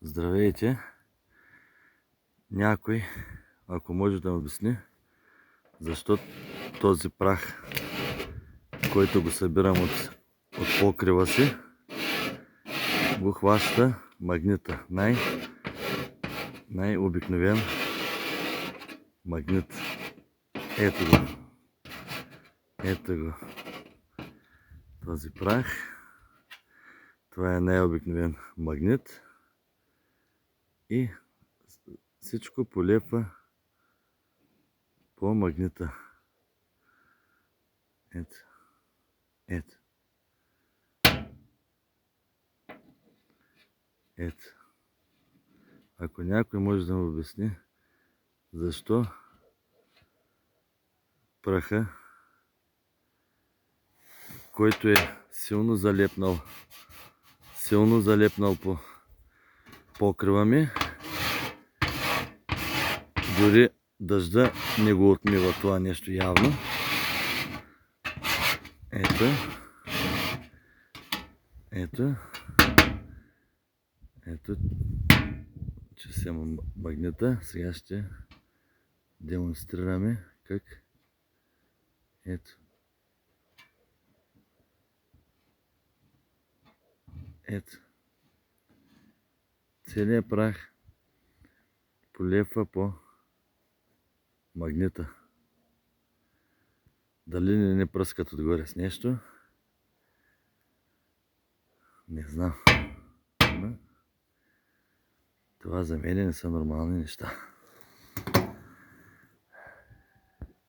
Здравейте! Някой, ако може да ме обясни, защо този прах, който го събирам от покрива си, го хваща магнита. Най-обикновен магнит. Ето го. Ето го. Този прах. Това е най-обикновен магнит. И всичко полепва по магнита. Ето. Ето. Ето. Ако някой може да му обясни защо праха, който е силно залепнал по покрива ми, дори дъжда не го отмива това нещо явно. Ето. Ето. Ето. Че взема магнита. Сега ще демонстрираме как. Ето. Ето. Целият прах полепва по магнита. Дали не пръскат отгоре с нещо? Не знам. Това за мен не са нормални неща.